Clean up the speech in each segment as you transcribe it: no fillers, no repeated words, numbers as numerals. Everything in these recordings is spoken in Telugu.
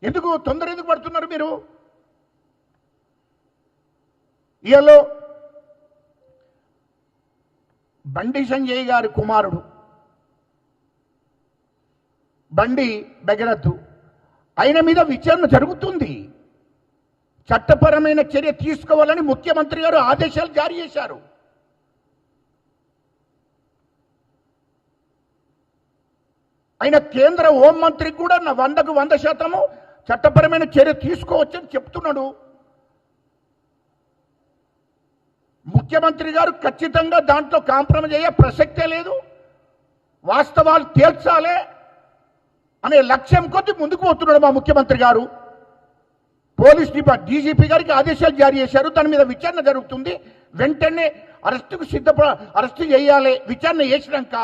ఎందుకు తొందర ఎందుకు పడుతున్నారు మీరు? ఇయలో బండి సంజయ్ గారి కుమారుడు బండి భగీరథ్ ఆయన మీద విచారణ జరుగుతుంది. చట్టపరమైన చర్య తీసుకోవాలని ముఖ్యమంత్రి గారు ఆదేశాలు జారీ చేశారు. ఆయన కేంద్ర హోంమంత్రికి కూడా 100కు 100% చట్టపరమైన చర్య తీసుకోవచ్చని చెప్తున్నాడు. ముఖ్యమంత్రి గారు ఖచ్చితంగా దాంట్లో కాంప్రమైజ్ అయ్యే ప్రసక్తే లేదు, వాస్తవాలు తేల్చాలే అనే లక్ష్యం కొద్ది ముందుకు పోతున్నాడు మా ముఖ్యమంత్రి గారు. పోలీస్ డీజీపీ గారికి ఆదేశాలు జారీ చేశారు. దాని మీద విచారణ జరుగుతుంది. వెంటనే అరెస్టుకు అరెస్టు చేయాలి. విచారణ చేసినాక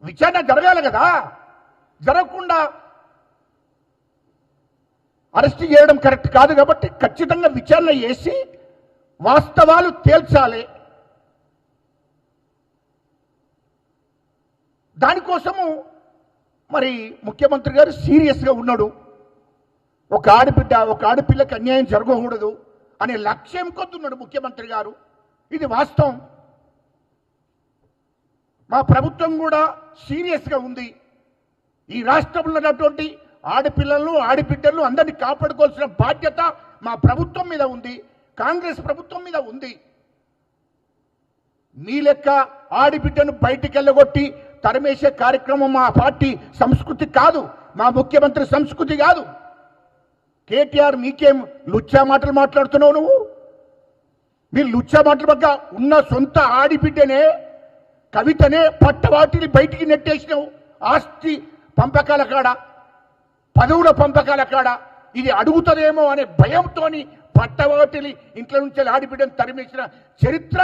విచారణ జరగాలి కదా, జరగకుండా అరెస్ట్ చేయడం కరెక్ట్ కాదు. కాబట్టి ఖచ్చితంగా విచారణ చేసి వాస్తవాలు తేల్చాలి. దానికోసము మరి ముఖ్యమంత్రి గారు సీరియస్గా ఉన్నాడు. ఒక ఆడపిల్లకి అన్యాయం జరగకూడదు అనే లక్ష్యం కొద్దున్నాడు ముఖ్యమంత్రి గారు. ఇది వాస్తవం. మా ప్రభుత్వం కూడా సీరియస్గా ఉంది. ఈ రాష్ట్రంలో ఉన్నటువంటి ఆడపిల్లలను ఆడబిడ్డలను అందరినీ కాపాడుకోవాల్సిన బాధ్యత మా ప్రభుత్వం మీద ఉంది, కాంగ్రెస్ ప్రభుత్వం మీద ఉంది. మీ లెక్క ఆడబిడ్డను బయటికి వెళ్ళగొట్టి తరిమేసే కార్యక్రమం మా పార్టీ సంస్కృతి కాదు, మా ముఖ్యమంత్రి సంస్కృతి కాదు. కేటీఆర్ నీకేం లుచ్చా మాటలు మాట్లాడుతున్నావు నువ్వు? మీరు లుచ్చా మాటల పక్క ఉన్న సొంత ఆడిబిడ్డనే కవితనే పట్టవాటిని బయటికి నెట్టేసినావు. ఆస్తి పంపకాల కాడ, పదవుల పంపకాల కాడ ఇది అడుగుతుందేమో అనే భయంతో పట్టవాటిని ఇంట్లో నుంచి ఆడిబిడ్డను తరిమేసిన చరిత్ర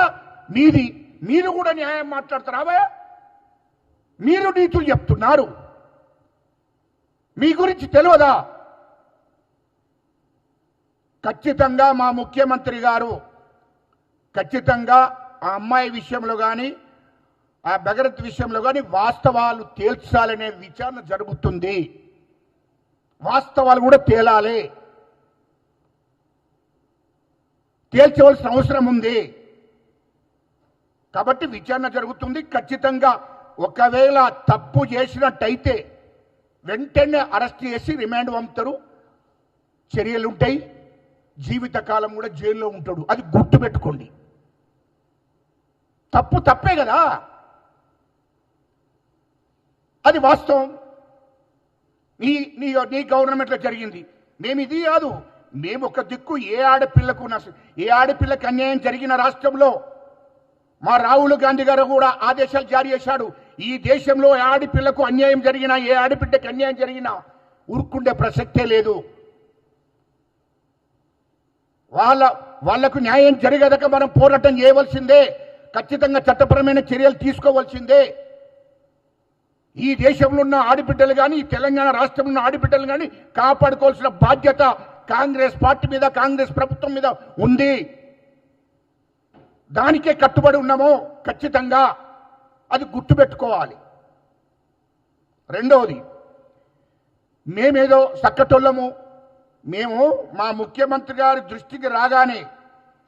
మీది. మీరు కూడా న్యాయం మాట్లాడుతున్నావా? మీరు నీతులు చెప్తున్నారు. మీ గురించి తెలియదా? ఖచ్చితంగా మా ముఖ్యమంత్రి గారు ఖచ్చితంగా ఆ అమ్మాయి విషయంలో కానీ ఆ భగీరథ్ విషయంలో కానీ వాస్తవాలు తేల్చాలనే విచారణ జరుగుతుంది. వాస్తవాలు కూడా తేలాలి, తేల్చవలసిన అవసరం ఉంది. కాబట్టి విచారణ జరుగుతుంది. ఖచ్చితంగా ఒకవేళ తప్పు చేసినట్టయితే వెంటనే అరెస్ట్ చేసి రిమాండ్ పంపుతారు. చర్యలుంటాయి. జీవితకాలం కూడా జైల్లో ఉంటాడు. అది గుర్తుపెట్టుకోండి. తప్పు తప్పే కదా, అది వాస్తవం. నీ గవర్నమెంట్లో జరిగింది. మేము ఇది కాదు, మేము ఒక దిక్కు ఏ ఆడపిల్లకి అన్యాయం జరిగిన రాష్ట్రంలో మా రాహుల్ గాంధీ గారు కూడా ఆదేశాలు జారీ చేశాడు. ఈ దేశంలో ఏ ఆడపిల్లకు అన్యాయం జరిగినా, ఏ ఆడబిడ్డకి అన్యాయం జరిగినా ఊరుకుండే ప్రసక్తే లేదు. వాళ్లకు న్యాయం జరిగేదాకా మనం పోరాటం చేయవలసిందే. ఖచ్చితంగా చట్టపరమైన చర్యలు తీసుకోవాల్సిందే. ఈ దేశంలో ఉన్న ఆడబిడ్డలు కానీ, తెలంగాణ రాష్ట్రంలో ఉన్న ఆడబిడ్డలు కానీ కాపాడుకోవాల్సిన బాధ్యత కాంగ్రెస్ పార్టీ మీద, కాంగ్రెస్ ప్రభుత్వం మీద ఉంది. దానికే కట్టుబడి ఉన్నామో ఖచ్చితంగా అది గుర్తుపెట్టుకోవాలి. రెండవది, మేమేదో సక్కటోళ్ళము. మేము మా ముఖ్యమంత్రి గారి దృష్టికి రాగానే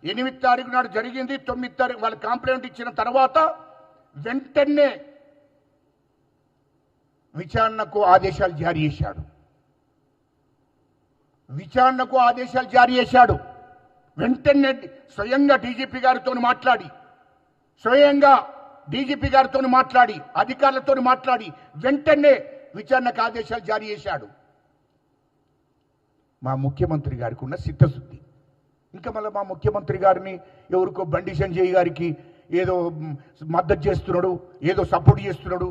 8 తారీఖు నాడు జరిగింది. 9 తారీఖు వాళ్ళు కంప్లైంట్ ఇచ్చిన తర్వాత వెంటనే విచారణకు ఆదేశాలు జారీ చేశాడు. వెంటనే స్వయంగా డీజీపీ గారితో మాట్లాడి అధికారులతో మాట్లాడి వెంటనే విచారణకు ఆదేశాలు జారీ చేశాడు. మా ముఖ్యమంత్రి గారికి ఉన్న చిత్తశుద్ధి. ఇంకా మళ్ళీ మా ముఖ్యమంత్రి గారిని ఎవరికో బండి సంజయ్ గారికి ఏదో మద్దతు చేస్తున్నాడు, ఏదో సపోర్ట్ చేస్తున్నాడు.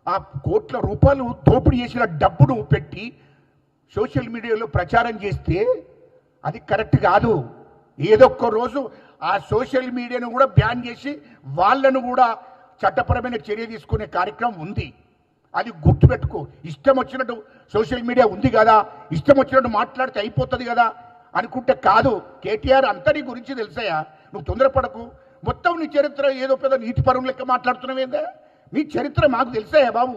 ఆ కోట్ల రూపాయలు దోపిడీ చేసిన డబ్బును పెట్టి సోషల్ మీడియాలో ప్రచారం చేస్తే అది కరెక్ట్ కాదు. ఏదొక్క రోజు ఆ సోషల్ మీడియాను కూడా బ్యాన్ చేసి వాళ్ళను కూడా చట్టపరమైన చర్య తీసుకునే కార్యక్రమం ఉంది. అది గుర్తుపెట్టుకో. ఇష్టం వచ్చినట్టు సోషల్ మీడియా ఉంది కదా, ఇష్టం వచ్చినట్టు మాట్లాడితే అయిపోతుంది కదా అనుకుంటే కాదు. కేటీఆర్ అంతా నీ గురించి తెలుసాయా? నువ్వు తొందరపడకు. మొత్తం నీ చరిత్ర ఏదో పెద్ద నీతి పరువు లెక్క మాట్లాడుతున్నావేందా? మీ చరిత్ర మాకు తెలుసాయా బాబు?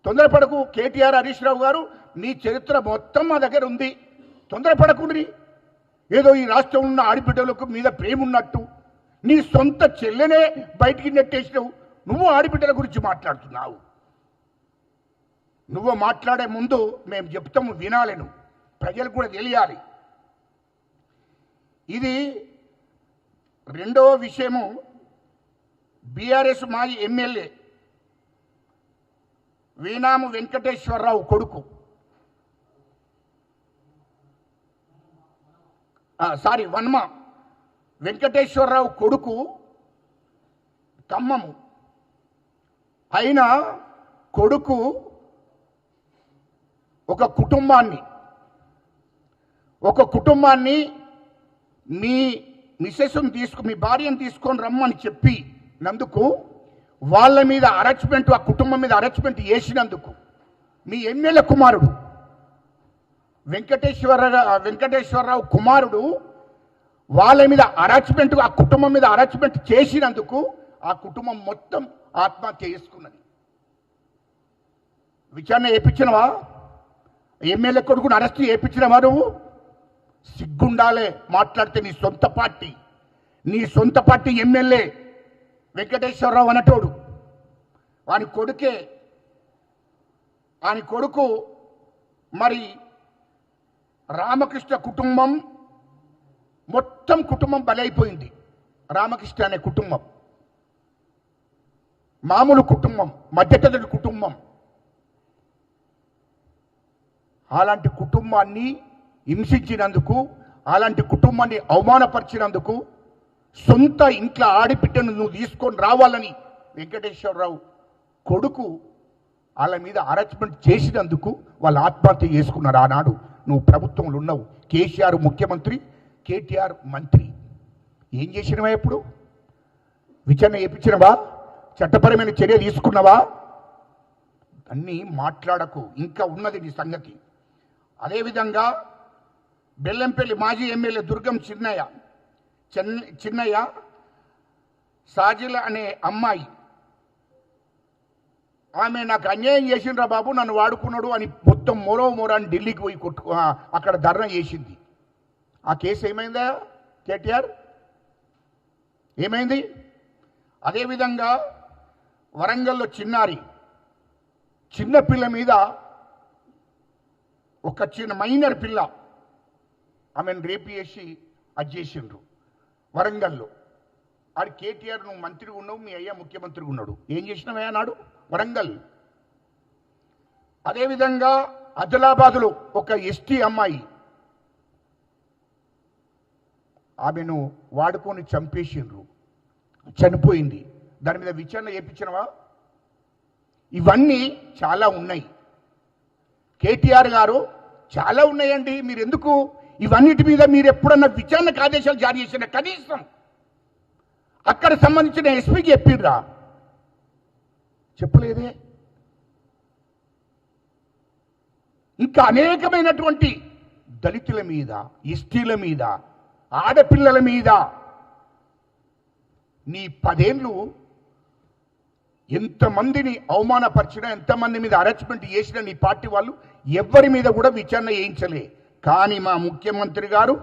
తొందరపడకు. కేటీఆర్, హరీష్ రావు గారు నీ చరిత్ర మొత్తం మా దగ్గర ఉంది. తొందరపడకుండ్రి. ఏదో ఈ రాష్ట్రం ఉన్న ఆడబిడ్డలకు మీద ప్రేమ ఉన్నట్టు నీ సొంత చెల్లెనే బయటికి నెట్టేసినావు. నువ్వు ఆడబిడ్డల గురించి మాట్లాడుతున్నావు. నువ్వు మాట్లాడే ముందు మేము చెప్తాము, వినాలను, ప్రజలు కూడా తెలియాలి. ఇది రెండవ విషయము. బీఆర్ఎస్ మాజీ ఎమ్మెల్యే వీణాము వెంకటేశ్వరరావు కొడుకు, వన్మ వెంకటేశ్వరరావు కొడుకు ఖమ్మము. అయినా కొడుకు ఒక కుటుంబాన్ని మీ మిసెస్ని మీ భార్యను తీసుకొని రమ్మని చెప్పి నందుకు వాళ్ళ మీద అరెస్ట్మెంట్, ఆ కుటుంబం మీద అరెస్ట్మెంట్ చేసినందుకు మీ ఎమ్మెల్యే కుమారుడు వెంకటేశ్వరరావు కుమారుడు వాళ్ళ మీద అరెస్ట్మెంట్, ఆ కుటుంబం మీద అరెస్ట్మెంట్ చేసినందుకు ఆ కుటుంబం మొత్తం ఆత్మహత్య చేసుకున్నది. విచారణ చేయించినవా? ఎమ్మెల్యే కొడుకును అరెస్ట్ చేయించినవా? నువ్వు సిగ్గుండాలే మాట్లాడితే. నీ సొంత పార్టీ ఎమ్మెల్యే వెంకటేశ్వరరావు అనటోడు, వాని కొడుకు మరి రామకృష్ణ కుటుంబం మొత్తం బలైపోయింది. రామకృష్ణ అనే కుటుంబం మామూలు కుటుంబం, మధ్యతరగతి కుటుంబం. అలాంటి కుటుంబాన్ని హింసించినందుకు, అలాంటి కుటుంబాన్ని అవమానపరిచినందుకు, సొంత ఇంట్లో ఆడిబిడ్డను నువ్వు తీసుకొని రావాలని వెంకటేశ్వరరావు కొడుకు వాళ్ళ మీద అరెస్ట్మెంట్ చేసినందుకు వాళ్ళు ఆత్మహత్య చేసుకున్నారు. ఆనాడు నువ్వు ప్రభుత్వంలో ఉన్నావు. కేసీఆర్ ముఖ్యమంత్రి, కేటీఆర్ మంత్రి. ఏం చేసినవా? ఎప్పుడు విచారణ చేయించినవా? చట్టపరమైన చర్య తీసుకున్నావా? అన్నీ మాట్లాడకు, ఇంకా ఉన్నది నీ సంగతి. అదేవిధంగా బెల్లంపల్లి మాజీ ఎమ్మెల్యే దుర్గం చిన్నయ్య సాజిల అనే అమ్మాయి, ఆమె నాకు అన్యాయం చేసిండ్రా బాబు, నన్ను వాడుకున్నాడు అని మొత్తం అని ఢిల్లీకి పోయి అక్కడ ధర్నా చేసింది. ఆ కేసు ఏమైందా కేటీఆర్? ఏమైంది? అదేవిధంగా వరంగల్లో చిన్న పిల్ల మీద, ఒక చిన్న మైనర్ పిల్ల, ఆమెను రేపు చేసి అది చేసిండ్రు వరంగల్లో. ఆడు కేటీఆర్ నువ్వు మంత్రిగా ఉన్నావు, మీ అయ్యా ముఖ్యమంత్రిగా ఉన్నాడు, ఏం చేసినావయ్యా నాడు వరంగల్. అదేవిధంగా ఆదిలాబాదులో ఒక ఎస్టీ అమ్మాయి, ఆమెను వాడుకొని చంపేసిండ్రు, చనిపోయింది. దాని మీద విచారణ చేయించినవా? ఇవన్నీ చాలా ఉన్నాయి కేటీఆర్ గారు, చాలా ఉన్నాయండి. మీరు ఎందుకు ఇవన్నిటి మీద మీరు ఎప్పుడన్నా విచారణకు ఆదేశాలు జారీ చేసిన? కనీసం అక్కడ సంబంధించిన ఎస్పీకి చెప్పిర్రా? చెప్పలేదే. ఇంకా అనేకమైనటువంటి దళితుల మీద, ఎస్టీల మీద, ఆడపిల్లల మీద నీ 10 ఏళ్ళు ఎంతమందిని అవమానపరిచినా, ఎంతమంది మీద అరెస్ట్మెంట్ చేసినా నీ పార్టీ వాళ్ళు ఎవరి మీద కూడా విచారణ చేయించలే. కానీ మా ముఖ్యమంత్రి గారు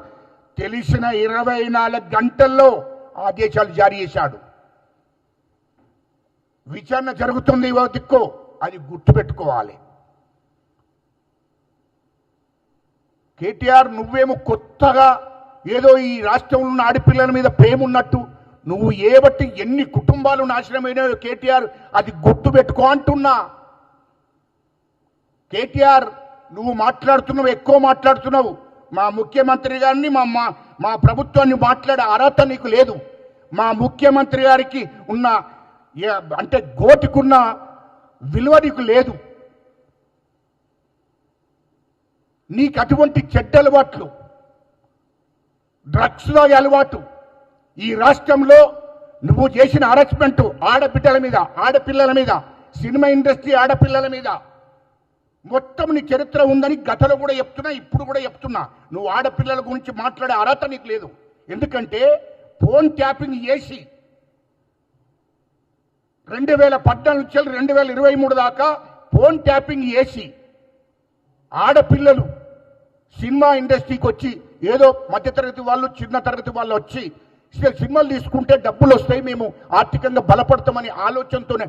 తెలిసిన 24 గంటల్లో ఆదేశాలు జారీ చేశాడు. విచారణ జరుగుతుంది దిక్కో, అది గుర్తుపెట్టుకోవాలి. కేటీఆర్ నువ్వేమో కొత్తగా ఏదో ఈ రాష్ట్రంలో ఉన్న ఆడపిల్లల మీద ప్రేమ ఉన్నట్టు నువ్వు ఏబట్టి ఎన్ని కుటుంబాలు నాశనమైనాయో కేటీఆర్ అది గుర్తుపెట్టుకో అంటున్నా. కేటీఆర్ నువ్వు మాట్లాడుతున్నావు, ఎక్కువ మాట్లాడుతున్నావు. మా ముఖ్యమంత్రి గారిని, మా ప్రభుత్వాన్ని మాట్లాడే అర్హత నీకు లేదు. మా ముఖ్యమంత్రి గారికి ఉన్న అంటే గోటికున్న విలువ నీకు లేదు. నీకు అటువంటి చెడ్డ అలవాట్లు, డ్రగ్స్ తాగే అలవాటు, ఈ రాష్ట్రంలో నువ్వు చేసిన అరెస్ట్మెంట్ ఆడబిడ్డల మీద, ఆడపిల్లల మీద, సినిమా ఇండస్ట్రీ ఆడపిల్లల మీద మొత్తం నీ చరిత్ర ఉందని గతంలో కూడా చెప్తున్నా, ఇప్పుడు కూడా చెప్తున్నా. నువ్వు ఆడపిల్లల గురించి మాట్లాడే అర్హత నీకు లేదు. ఎందుకంటే ఫోన్ ట్యాపింగ్ చేసి 2014 నుంచి 2023 దాకా ఫోన్ ట్యాపింగ్ చేసి ఆడపిల్లలు సినిమా ఇండస్ట్రీకి వచ్చి ఏదో మధ్యతరగతి వాళ్ళు చిన్న తరగతి వాళ్ళు వచ్చి సినిమాలు తీసుకుంటే డబ్బులు వస్తాయి, మేము ఆర్థికంగా బలపడతామని ఆలోచనతోనే